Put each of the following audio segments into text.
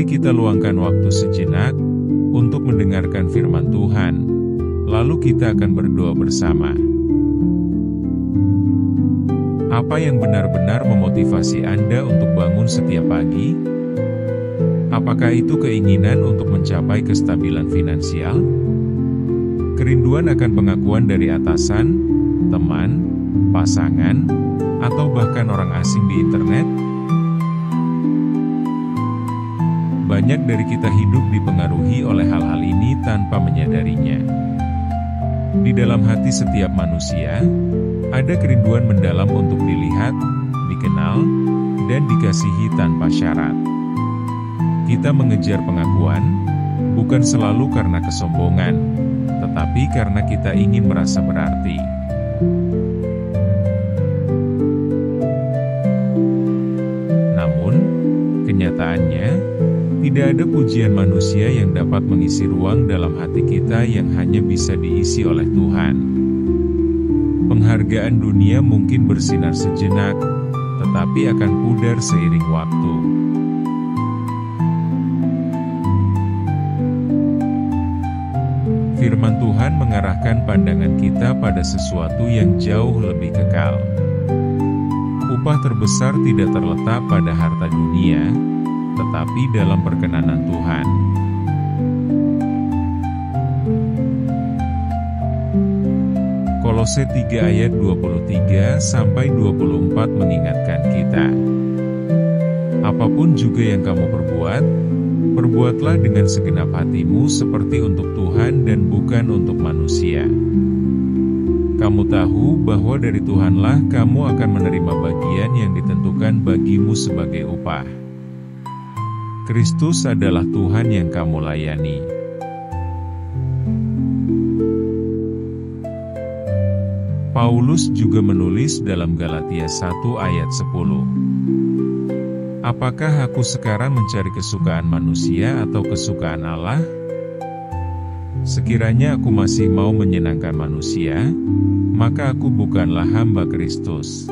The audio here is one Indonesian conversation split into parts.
Mari kita luangkan waktu sejenak untuk mendengarkan firman Tuhan, lalu kita akan berdoa bersama. Apa yang benar-benar memotivasi Anda untuk bangun setiap pagi? Apakah itu keinginan untuk mencapai kestabilan finansial? Kerinduan akan pengakuan dari atasan, teman, pasangan, atau bahkan orang asing di internet? Banyak dari kita hidup dipengaruhi oleh hal-hal ini tanpa menyadarinya. Di dalam hati setiap manusia, ada kerinduan mendalam untuk dilihat, dikenal, dan dikasihi tanpa syarat. Kita mengejar pengakuan, bukan selalu karena kesombongan, tetapi karena kita ingin merasa berarti. Namun, kenyataannya, tidak ada pujian manusia yang dapat mengisi ruang dalam hati kita yang hanya bisa diisi oleh Tuhan. Penghargaan dunia mungkin bersinar sejenak, tetapi akan pudar seiring waktu. Firman Tuhan mengarahkan pandangan kita pada sesuatu yang jauh lebih kekal. Upah terbesar tidak terletak pada harta dunia, tetapi dalam perkenanan Tuhan. Kolose 3 ayat 23-24 mengingatkan kita. Apapun juga yang kamu perbuat, perbuatlah dengan segenap hatimu seperti untuk Tuhan dan bukan untuk manusia. Kamu tahu bahwa dari Tuhanlah kamu akan menerima bagian yang ditentukan bagimu sebagai upah. Kristus adalah Tuhan yang kamu layani. Paulus juga menulis dalam Galatia 1 ayat 10. Apakah aku sekarang mencari kesukaan manusia atau kesukaan Allah? Sekiranya aku masih mau menyenangkan manusia, maka aku bukanlah hamba Kristus.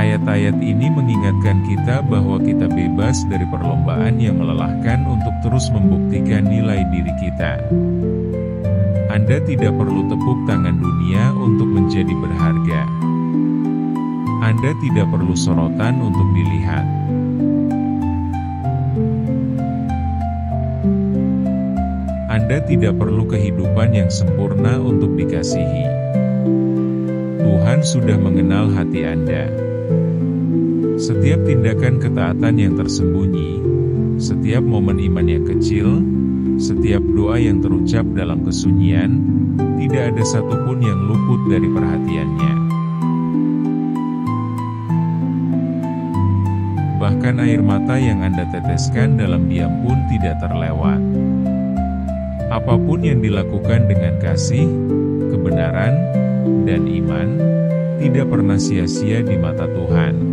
Ayat-ayat ini mengingatkan kita bahwa kita bebas dari perlombaan yang melelahkan untuk terus membuktikan nilai diri kita. Anda tidak perlu tepuk tangan dunia untuk menjadi berharga. Anda tidak perlu sorotan untuk dilihat. Anda tidak perlu kehidupan yang sempurna untuk dikasihi. Tuhan sudah mengenal hati Anda. Setiap tindakan ketaatan yang tersembunyi, setiap momen iman yang kecil, setiap doa yang terucap dalam kesunyian, tidak ada satupun yang luput dari perhatiannya. Bahkan air mata yang Anda teteskan dalam diam pun tidak terlewat. Apapun yang dilakukan dengan kasih, kebenaran, dan iman, tidak pernah sia-sia di mata Tuhan.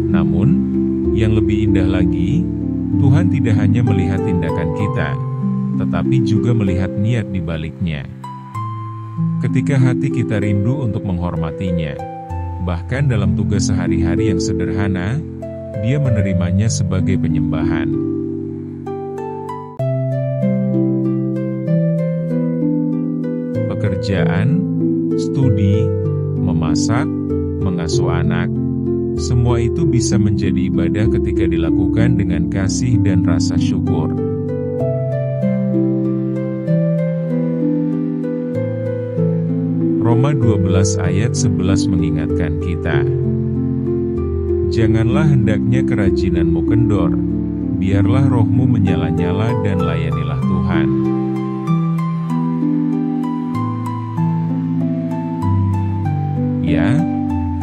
Namun, yang lebih indah lagi, Tuhan tidak hanya melihat tindakan kita, tetapi juga melihat niat di baliknya. Ketika hati kita rindu untuk menghormatinya, bahkan dalam tugas sehari-hari yang sederhana, Dia menerimanya sebagai penyembahan. Pekerjaan, studi, memasak, mengasuh anak, semua itu bisa menjadi ibadah ketika dilakukan dengan kasih dan rasa syukur. Roma 12 ayat 11 mengingatkan kita. Janganlah hendaknya kerajinanmu kendor, biarlah rohmu menyala-nyala dan layanilah Tuhan. Ya,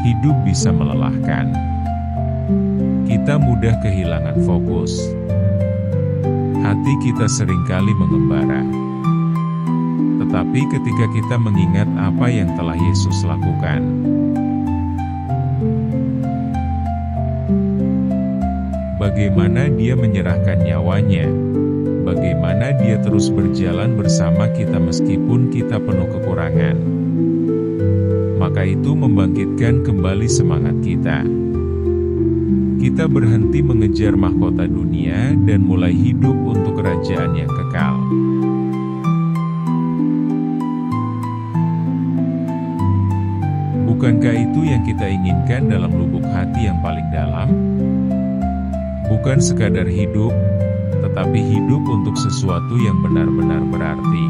hidup bisa melelahkan. Kita mudah kehilangan fokus. Hati kita seringkali mengembara. Tetapi ketika kita mengingat apa yang telah Yesus lakukan, bagaimana Dia menyerahkan nyawanya, bagaimana Dia terus berjalan bersama kita meskipun kita penuh kekurangan. Maka itu membangkitkan kembali semangat kita. Kita berhenti mengejar mahkota dunia dan mulai hidup untuk kerajaan yang kekal. Bukankah itu yang kita inginkan dalam lubuk hati yang paling dalam? Bukan sekadar hidup, tetapi hidup untuk sesuatu yang benar-benar berarti.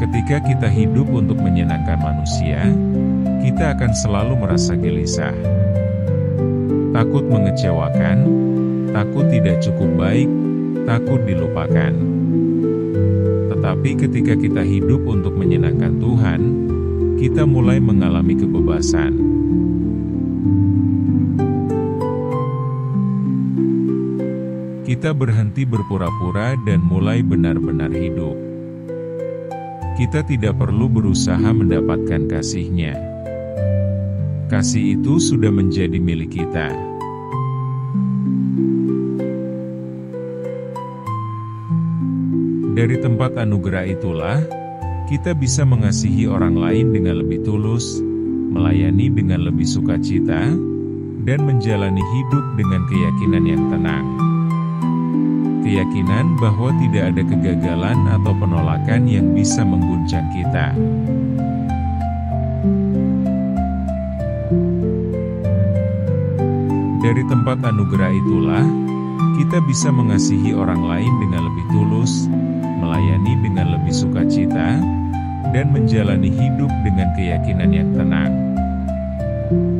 Ketika kita hidup untuk menyenangkan manusia, kita akan selalu merasa gelisah, takut mengecewakan, takut tidak cukup baik, takut dilupakan. Tetapi ketika kita hidup untuk menyenangkan Tuhan, kita mulai mengalami kebebasan. Kita berhenti berpura-pura dan mulai benar-benar hidup. Kita tidak perlu berusaha mendapatkan kasih-Nya. Kasih itu sudah menjadi milik kita. Dari tempat anugerah itulah, kita bisa mengasihi orang lain dengan lebih tulus, melayani dengan lebih sukacita, dan menjalani hidup dengan keyakinan yang tenang. Keyakinan bahwa tidak ada kegagalan atau penolakan yang bisa mengguncang kita. Dari tempat anugerah itulah, kita bisa mengasihi orang lain dengan lebih tulus, melayani dengan lebih sukacita, dan menjalani hidup dengan keyakinan yang tenang.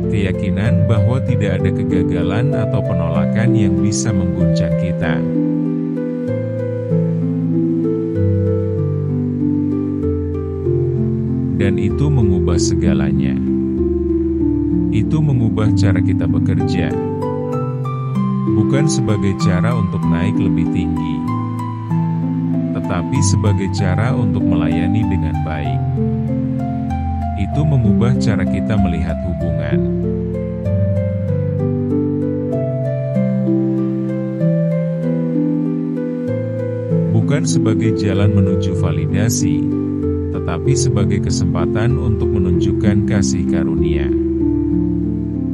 Keyakinan bahwa tidak ada kegagalan atau penolakan yang bisa mengguncang kita. Dan itu mengubah segalanya. Itu mengubah cara kita bekerja. Bukan sebagai cara untuk naik lebih tinggi, tetapi sebagai cara untuk melayani dengan baik. Itu mengubah cara kita melihat hubungan. Bukan sebagai jalan menuju validasi, tetapi sebagai kesempatan untuk menunjukkan kasih karunia.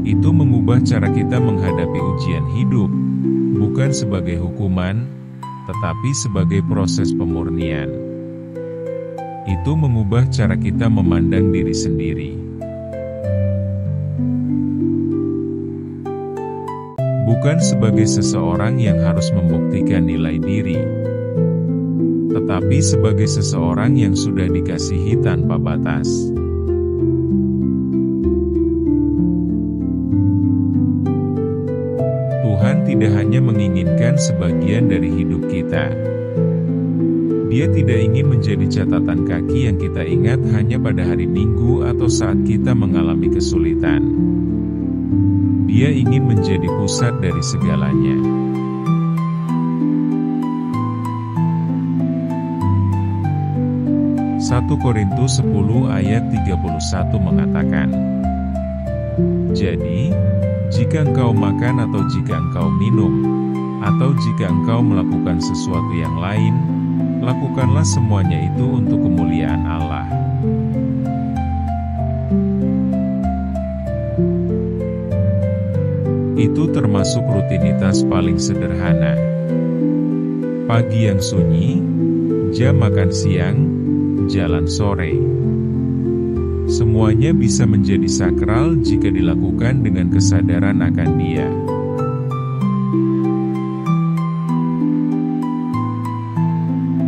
Itu mengubah cara kita menghadapi ujian hidup, bukan sebagai hukuman, tetapi sebagai proses pemurnian. Itu mengubah cara kita memandang diri sendiri. Bukan sebagai seseorang yang harus membuktikan nilai diri, tetapi sebagai seseorang yang sudah dikasihi tanpa batas. Tuhan tidak hanya menginginkan sebagian dari hidup kita. Dia tidak ingin menjadi catatan kaki yang kita ingat hanya pada hari Minggu atau saat kita mengalami kesulitan. Dia ingin menjadi pusat dari segalanya. Satu Korintus 10 ayat 31 mengatakan, "Jadi, jika engkau makan atau jika engkau minum, atau jika engkau melakukan sesuatu yang lain, lakukanlah semuanya itu untuk kemuliaan Allah." Itu termasuk rutinitas paling sederhana. Pagi yang sunyi, jam makan siang, jalan sore. Semuanya bisa menjadi sakral jika dilakukan dengan kesadaran akan Dia.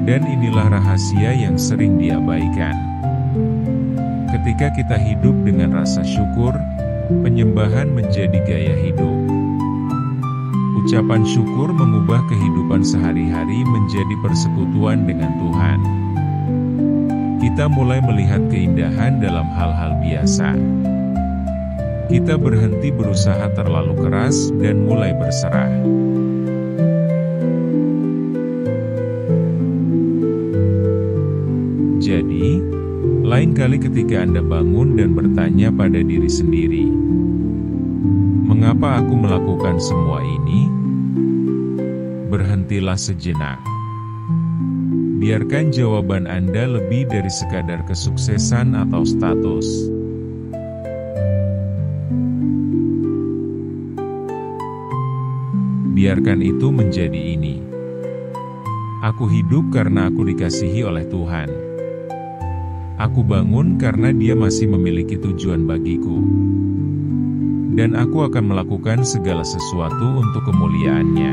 Dan inilah rahasia yang sering diabaikan. Ketika kita hidup dengan rasa syukur, penyembahan menjadi gaya hidup. Ucapan syukur mengubah kehidupan sehari-hari menjadi persekutuan dengan Tuhan. Kita mulai melihat keindahan dalam hal-hal biasa. Kita berhenti berusaha terlalu keras dan mulai berserah. Jadi, lain kali ketika Anda bangun dan bertanya pada diri sendiri, mengapa Mengapa aku melakukan semua ini? Berhentilah sejenak. Biarkan jawaban Anda lebih dari sekadar kesuksesan atau status. Biarkan itu menjadi ini. Aku hidup karena aku dikasihi oleh Tuhan. Aku bangun karena Dia masih memiliki tujuan bagiku. Dan aku akan melakukan segala sesuatu untuk kemuliaan-Nya.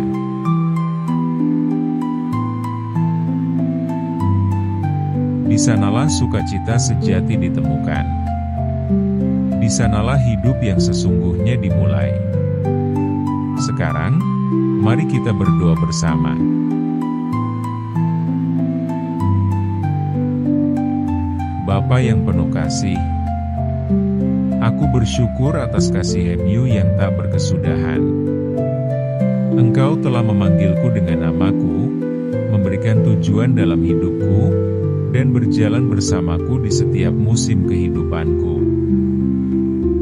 Di sanalah sukacita sejati ditemukan. Di sanalah hidup yang sesungguhnya dimulai. Sekarang, mari kita berdoa bersama. Bapa yang penuh kasih, aku bersyukur atas kasih-Mu yang tak berkesudahan. Engkau telah memanggilku dengan namaku, memberikan tujuan dalam hidupku, dan berjalan bersamaku di setiap musim kehidupanku.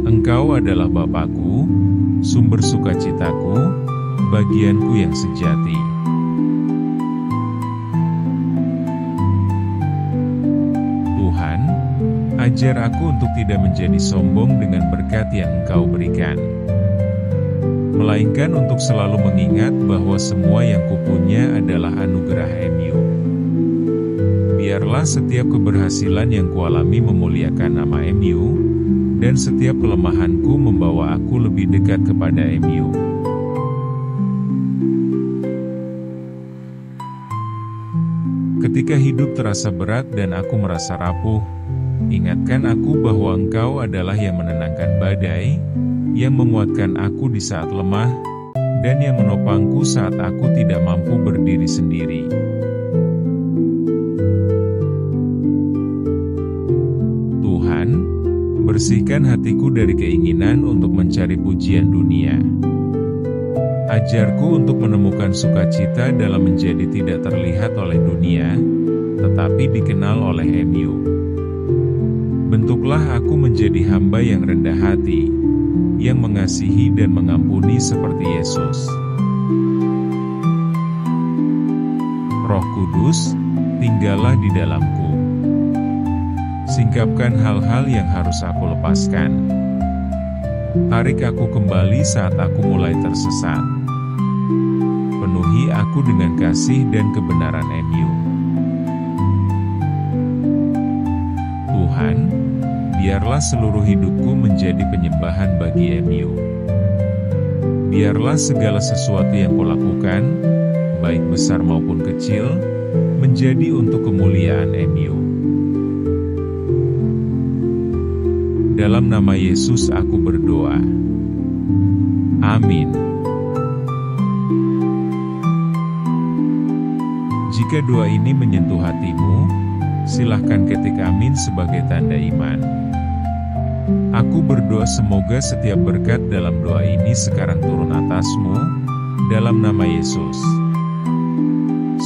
Engkau adalah Bapakku, sumber sukacitaku, bagianku yang sejati. Tuhan, ajar aku untuk tidak menjadi sombong dengan berkat yang Engkau berikan, melainkan untuk selalu mengingat bahwa semua yang kupunya adalah anugerah-Mu. Biarlah setiap keberhasilan yang kualami memuliakan nama-Mu, dan setiap kelemahanku membawa aku lebih dekat kepada-Mu. Ketika hidup terasa berat dan aku merasa rapuh, ingatkan aku bahwa Engkau adalah yang menenangkan badai, yang menguatkan aku di saat lemah, dan yang menopangku saat aku tidak mampu berdiri sendiri. Tuhan, bersihkan hatiku dari keinginan untuk mencari pujian dunia. Ajarku untuk menemukan sukacita dalam menjadi tidak terlihat oleh dunia, tetapi dikenal oleh-Mu. Bentuklah aku menjadi hamba yang rendah hati, yang mengasihi dan mengampuni seperti Yesus. Roh Kudus, tinggallah di dalamku. Singkapkan hal-hal yang harus aku lepaskan. Tarik aku kembali saat aku mulai tersesat. Penuhi aku dengan kasih dan kebenaran-Mu. Tuhan, biarlah seluruh hidupku menjadi penyembahan bagi-Mu. Biarlah segala sesuatu yang kulakukan, baik besar maupun kecil, menjadi untuk kemuliaan-Mu. Dalam nama Yesus aku berdoa. Amin. Jika doa ini menyentuh hatimu, silahkan ketik amin sebagai tanda iman. Aku berdoa semoga setiap berkat dalam doa ini sekarang turun atasmu, dalam nama Yesus.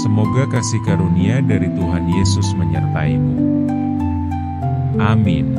Semoga kasih karunia dari Tuhan Yesus menyertaimu. Amin.